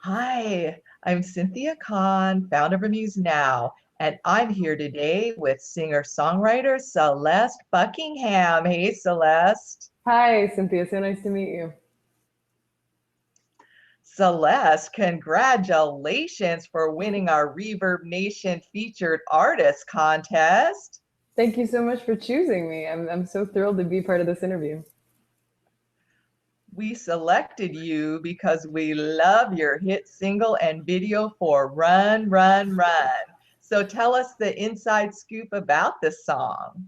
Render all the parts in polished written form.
Hi, I'm Cynthia Kahn, founder of Amused Now, and I'm here today with singer-songwriter Celeste Buckingham. Hey, Celeste. Hi, Cynthia. So nice to meet you. Celeste, congratulations for winning our ReverbNation featured artist contest. Thank you so much for choosing me. I'm so thrilled to be part of this interview. We selected you because we love your hit single and video for Run, Run, Run. So tell us the inside scoop about this song.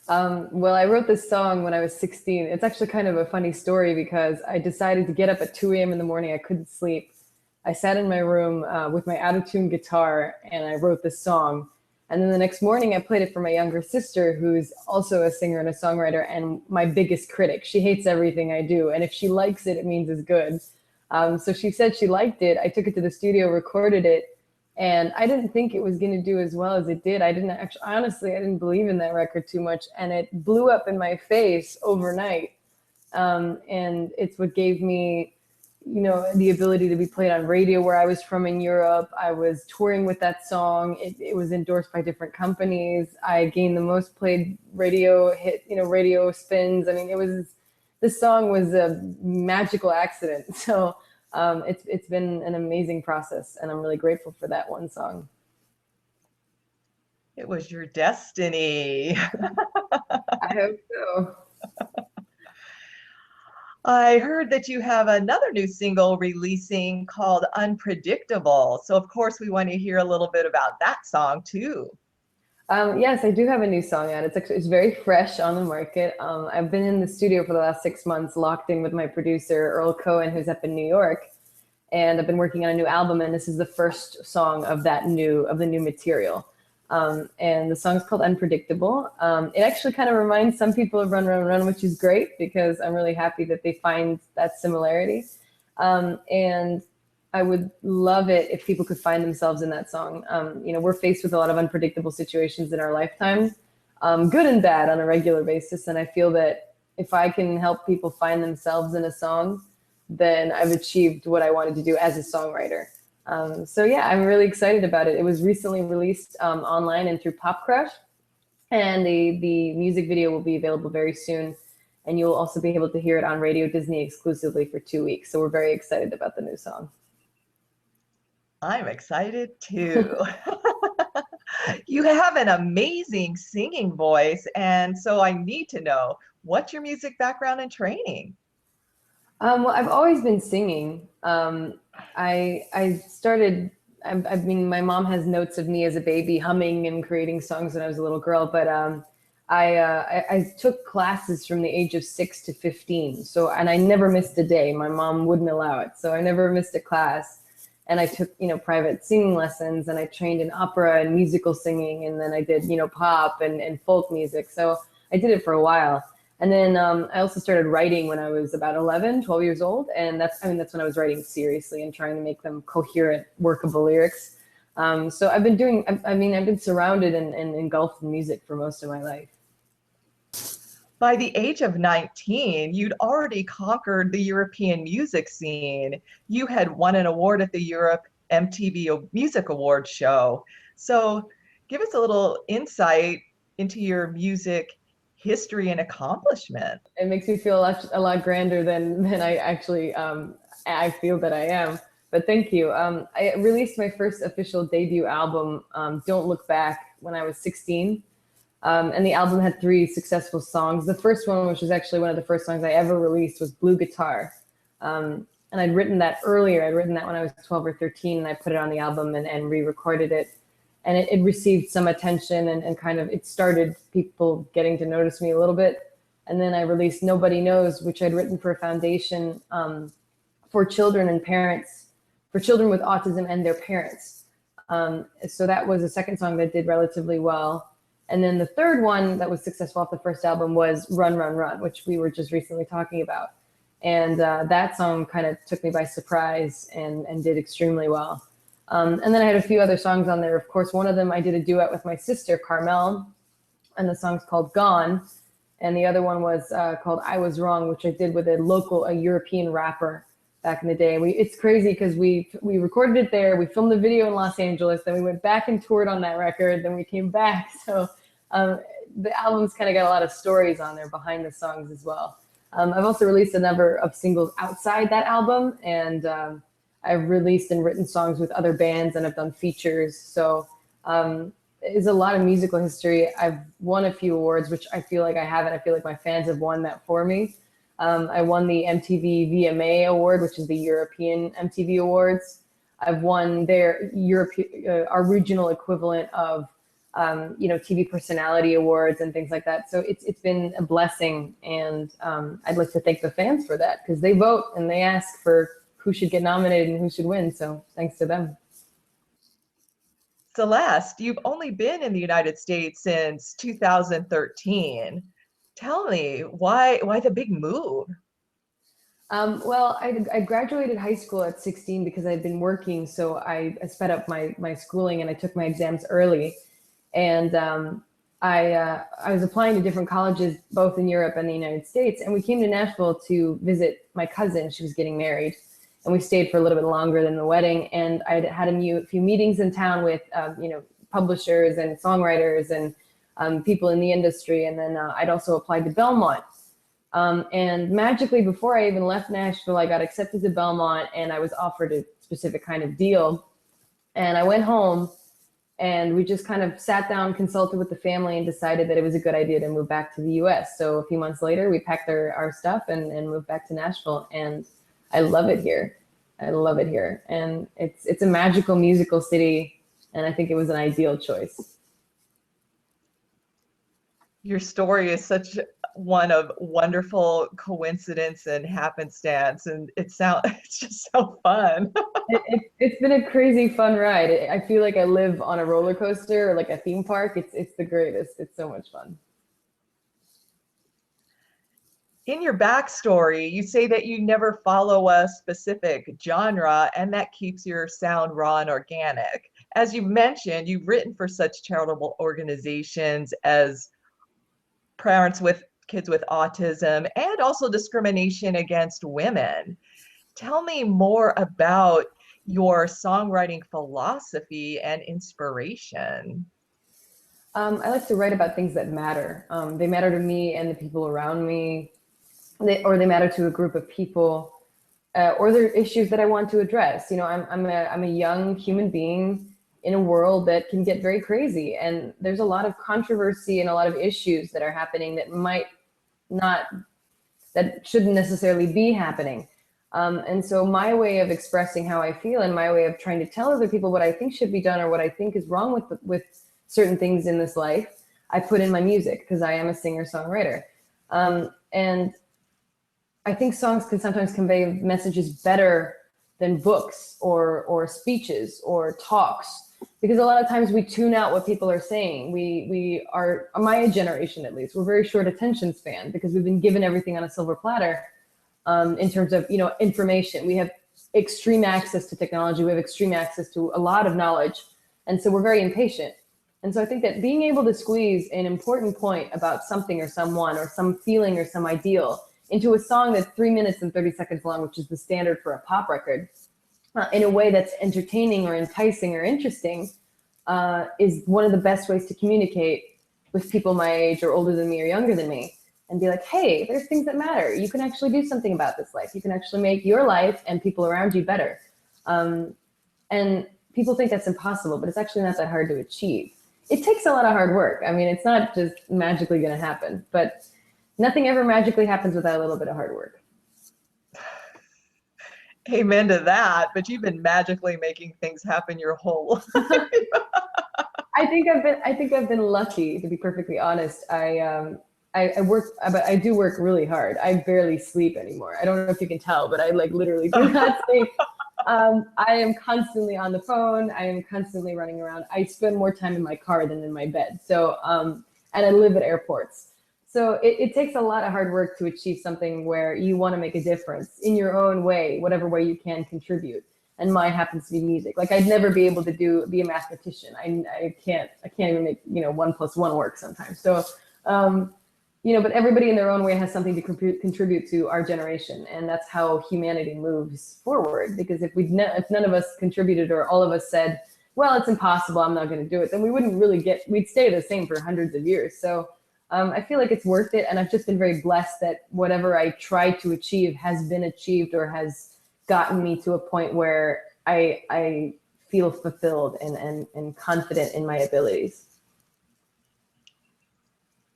Well, I wrote this song when I was 16. It's actually kind of a funny story because I decided to get up at 2 a.m. in the morning. I couldn't sleep. I sat in my room with my out-of-tune guitar and I wrote this song. And then the next morning I played it for my younger sister, who's also a singer and a songwriter and my biggest critic. She hates everything I do. And if she likes it, it means it's good. So she said she liked it. I took it to the studio, recorded it, and I didn't think it was going to do as well as it did. I didn't actually, honestly, I didn't believe in that record too much, and it blew up in my face overnight. And it's what gave me, the ability to be played on radio where I was from in Europe. I was touring with that song. It was endorsed by different companies. I gained the most played radio hit, radio spins. I mean, this song was a magical accident. So it's been an amazing process, and I'm really grateful for that one song. It was your destiny. I hope so. I heard that you have another new single releasing called Unpredictable. So, of course, we want to hear a little bit about that song too. Yes, I do have a new song out. It's very fresh on the market. I've been in the studio for the last 6 months, locked in with my producer Earl Cohen, who's up in New York, and I've been working on a new album. And this is the first song of the new material. And the song's called Unpredictable. It actually kind of reminds some people of Run, Run, Run, which is great because I'm really happy that they find that similarity. And I would love it if people could find themselves in that song. We're faced with a lot of unpredictable situations in our lifetime, good and bad on a regular basis. And I feel that if I can help people find themselves in a song, then I've achieved what I wanted to do as a songwriter. So yeah, I'm really excited about it. It was recently released online and through Pop Crush, and the music video will be available very soon. And you'll also be able to hear it on Radio Disney exclusively for 2 weeks. So we're very excited about the new song. I'm excited too. You have an amazing singing voice, and so I need to know what's your music background and training? Well, I've always been singing. I started. I mean, my mom has notes of me as a baby humming and creating songs when I was a little girl. But I took classes from the age of 6 to 15. So, and I never missed a day. My mom wouldn't allow it, so I never missed a class. And I took, private singing lessons, and I trained in opera and musical singing, and then I did, pop and folk music. So I did it for a while. And then I also started writing when I was about 11, 12 years old. And that's when I was writing seriously and trying to make them coherent, workable lyrics. So I've been surrounded and engulfed in music for most of my life. By the age of 19, you'd already conquered the European music scene. You had won an award at the Europe MTV Music Awards show. So give us a little insight into your music history and accomplishment. It makes me feel a lot grander than I actually I feel that I am. But thank you. I released my first official debut album, Don't Look Back, when I was 16. And the album had 3 successful songs. The first one, which was actually one of the first songs I ever released, was Blue Guitar. And I'd written that earlier. I'd written that when I was 12 or 13, and I put it on the album and re-recorded it. And it received some attention and kind of, it started people getting to notice me a little bit. And then I released Nobody Knows, which I'd written for a foundation for children and parents, for children with autism and their parents. So that was the second song that did relatively well. And then the third one that was successful off the first album was Run, Run, Run, which we were just recently talking about. And that song kind of took me by surprise and did extremely well. And then I had a few other songs on there. Of course, one of them I did a duet with my sister, Carmel, and the song's called Gone. And the other one was called I Was Wrong, which I did with a European rapper back in the day. And it's crazy because we recorded it there, we filmed the video in Los Angeles, then we went back and toured on that record, then we came back. So the album's kind of got a lot of stories on there behind the songs as well. I've also released a number of singles outside that album, and I've released and written songs with other bands, and I've done features. So there's a lot of musical history. I've won a few awards, which I feel like I haven't. I feel like my fans have won that for me. I won the MTV VMA award, which is the European MTV Awards. I've won their our regional equivalent of TV personality awards and things like that. So it's been a blessing, and I'd like to thank the fans for that, because they vote and they ask for who should get nominated and who should win. So thanks to them. Celeste, you've only been in the United States since 2013. Tell me, why the big move? Well, I graduated high school at 16 because I'd been working, so I sped up my schooling and I took my exams early. And I was applying to different colleges, both in Europe and the United States. And we came to Nashville to visit my cousin. She was getting married. And we stayed for a little bit longer than the wedding. And I had a few meetings in town with, publishers and songwriters and people in the industry. And then I'd also applied to Belmont. And magically, before I even left Nashville, I got accepted to Belmont and I was offered a specific kind of deal. And I went home and we just kind of sat down, consulted with the family, and decided that it was a good idea to move back to the US. So a few months later, we packed our stuff and moved back to Nashville. And I love it here. I love it here. And it's a magical musical city. And I think it was an ideal choice. Your story is such one of wonderful coincidence and happenstance, and it's just so fun. It's been a crazy fun ride. I feel like I live on a roller coaster or like a theme park. It's the greatest. It's so much fun. In your backstory, you say that you never follow a specific genre, and that keeps your sound raw and organic. As you mentioned, you've written for such charitable organizations as Parents with Kids with Autism and also discrimination against women. Tell me more about your songwriting philosophy and inspiration. I like to write about things that matter. They matter to me and the people around me, or they matter to a group of people, or they're issues that I want to address. I'm a young human being in a world that can get very crazy, and there's a lot of controversy and a lot of issues that are happening that shouldn't necessarily be happening. And so my way of expressing how I feel and my way of trying to tell other people what I think should be done or what I think is wrong with certain things in this life, I put in my music, because I am a singer-songwriter. And I think songs can sometimes convey messages better than books or speeches or talks, because a lot of times we tune out what people are saying. We are, my generation at least, we're very short attention span because we've been given everything on a silver platter in terms of information. We have extreme access to technology. We have extreme access to a lot of knowledge. And so we're very impatient. And so I think that being able to squeeze an important point about something or someone or some feeling or some ideal into a song that's 3 minutes and 30 seconds long, which is the standard for a pop record, in a way that's entertaining or enticing or interesting, is one of the best ways to communicate with people my age or older than me or younger than me, and be like, hey, there's things that matter. You can actually do something about this life. You can actually make your life and people around you better. And people think that's impossible, but it's actually not that hard to achieve. It takes a lot of hard work. I mean, it's not just magically going to happen, but nothing ever magically happens without a little bit of hard work. Amen to that, but you've been magically making things happen your whole life. I think I've been lucky, to be perfectly honest. I work, but I do work really hard. I barely sleep anymore. I don't know if you can tell, but I literally do not sleep. I am constantly on the phone. I am constantly running around. I spend more time in my car than in my bed. So, and I live at airports. So it takes a lot of hard work to achieve something where you want to make a difference in your own way, whatever way you can contribute. And mine happens to be music. Like, I'd never be able to be a mathematician. I can't even make 1 + 1 work sometimes. So but everybody in their own way has something to contribute to our generation, and that's how humanity moves forward. Because if none of us contributed, or all of us said, well, it's impossible, I'm not going to do it, then we wouldn't really we'd stay the same for hundreds of years. So I feel like it's worth it, and I've just been very blessed that whatever I tried to achieve has been achieved, or has gotten me to a point where I feel fulfilled and confident in my abilities.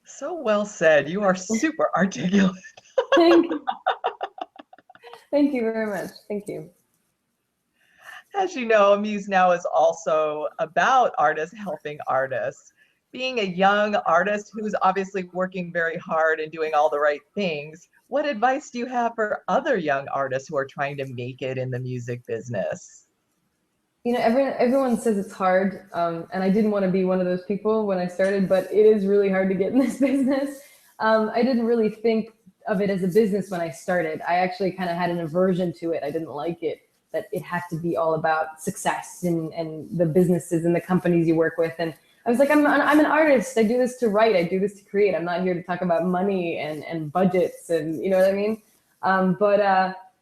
So well said. You are super articulate. Thank you. Thank you very much. Thank you. As you know, Amused Now is also about artists helping artists. Being a young artist who's obviously working very hard and doing all the right things, what advice do you have for other young artists who are trying to make it in the music business? Everyone says it's hard, and I didn't want to be one of those people when I started, but it is really hard to get in this business. I didn't really think of it as a business when I started. I actually kind of had an aversion to it. I didn't like it, that it had to be all about success and the businesses and the companies you work with. And I was like, I'm an artist. I do this to write. I do this to create. I'm not here to talk about money and budgets, and you know what I mean?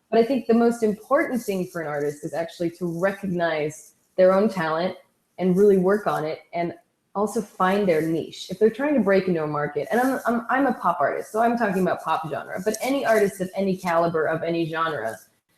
But I think the most important thing for an artist is actually to recognize their own talent and really work on it, and also find their niche. If they're trying to break into a market, and I'm a pop artist, so I'm talking about pop genre, but any artist of any caliber, of any genre,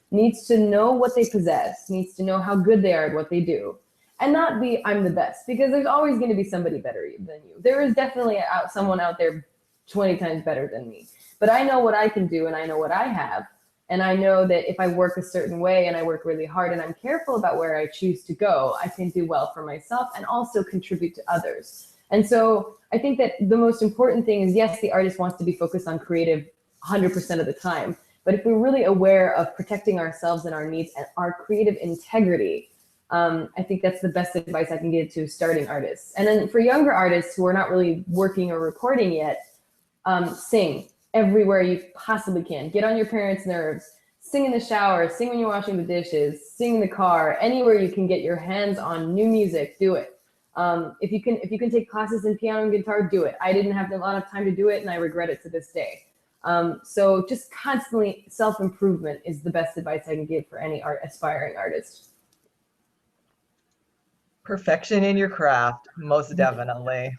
needs to know what they possess, needs to know how good they are at what they do, and not be, I'm the best, because there's always going to be somebody better than you. There is definitely someone out there 20 times better than me, but I know what I can do, and I know what I have. And I know that if I work a certain way and I work really hard and I'm careful about where I choose to go, I can do well for myself and also contribute to others. And so I think that the most important thing is, yes, the artist wants to be focused on creative 100% of the time. But if we're really aware of protecting ourselves and our needs and our creative integrity, I think that's the best advice I can give to starting artists. And then for younger artists who are not really working or recording yet, sing everywhere you possibly can. Get on your parents' nerves. Sing in the shower, sing when you're washing the dishes, sing in the car, anywhere you can get your hands on new music, do it. If you can take classes in piano and guitar, do it. I didn't have a lot of time to do it, and I regret it to this day. So just constantly self-improvement is the best advice I can give for any aspiring artist. Perfection in your craft, most definitely.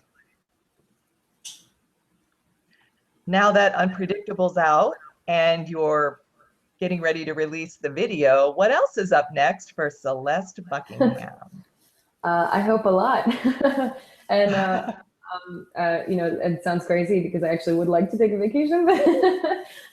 Now that Unpredictable's out and you're getting ready to release the video, what else is up next for Celeste Buckingham? I hope a lot. And it sounds crazy because I actually would like to take a vacation,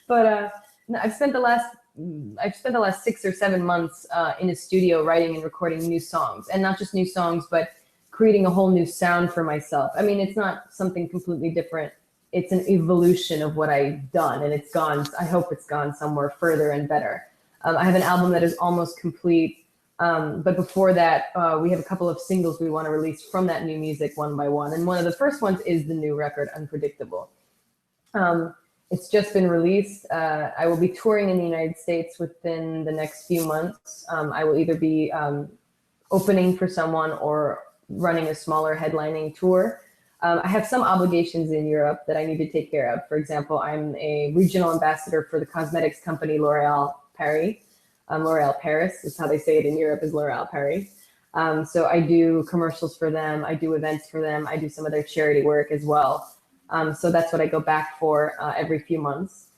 but I've spent the last 6 or 7 months in a studio writing and recording new songs, and not just new songs, but creating a whole new sound for myself. I mean, it's not something completely different. It's an evolution of what I've done, and it's gone. I hope it's gone somewhere further and better. I have an album that is almost complete. But before that, we have a couple of singles we want to release from that new music one by one. And one of the first ones is the new record, Unpredictable. It's just been released. I will be touring in the United States within the next few months. I will either be opening for someone or running a smaller headlining tour. I have some obligations in Europe that I need to take care of. For example, I'm a regional ambassador for the cosmetics company L'Oréal Paris. L'Oréal Paris is how they say it in Europe, is L'Oréal Paris. So I do commercials for them. I do events for them. I do some of their charity work as well. So that's what I go back for every few months.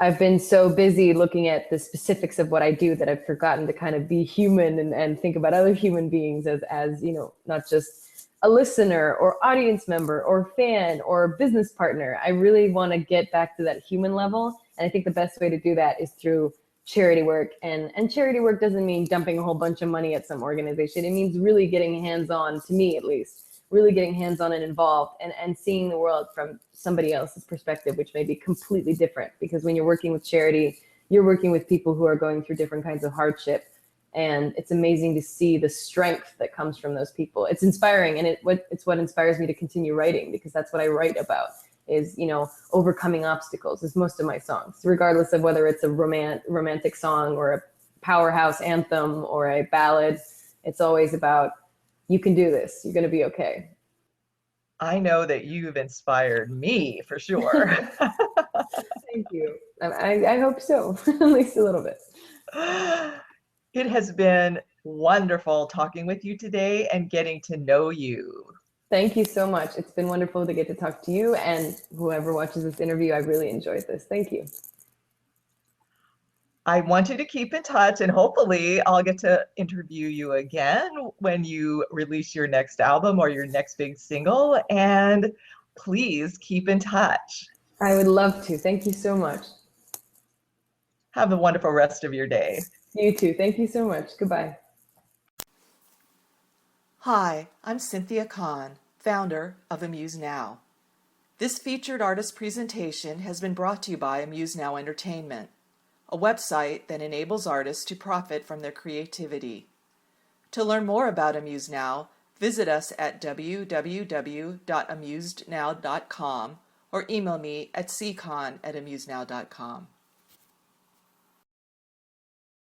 I've been so busy looking at the specifics of what I do that I've forgotten to kind of be human and think about other human beings as not just a listener or audience member or fan or business partner. I really want to get back to that human level. And I think the best way to do that is through charity work. And charity work doesn't mean dumping a whole bunch of money at some organization. It means really getting hands-on, to me at least, really getting hands-on and involved and seeing the world from somebody else's perspective, which may be completely different. Because when you're working with charity, you're working with people who are going through different kinds of hardship. And it's amazing to see the strength that comes from those people. It's inspiring, and it's what inspires me to continue writing, because that's what I write about, is overcoming obstacles is most of my songs, regardless of whether it's a romantic song or a powerhouse anthem or a ballad. It's always about, you can do this, you're going to be okay. I know that you've inspired me for sure. Thank you. I hope so, at least a little bit. It has been wonderful talking with you today and getting to know you. Thank you so much. It's been wonderful to get to talk to you and whoever watches this interview. I really enjoyed this. Thank you. I want you to keep in touch and hopefully I'll get to interview you again when you release your next album or your next big single. And please keep in touch. I would love to. Thank you so much. Have a wonderful rest of your day. You too. Thank you so much. Goodbye. Hi, I'm Cynthia Kahn, founder of Amused Now. This featured artist presentation has been brought to you by Amused Now Entertainment, a website that enables artists to profit from their creativity. To learn more about Amused Now, visit us at www.amusednow.com or email me at ckahn@amusednow.com.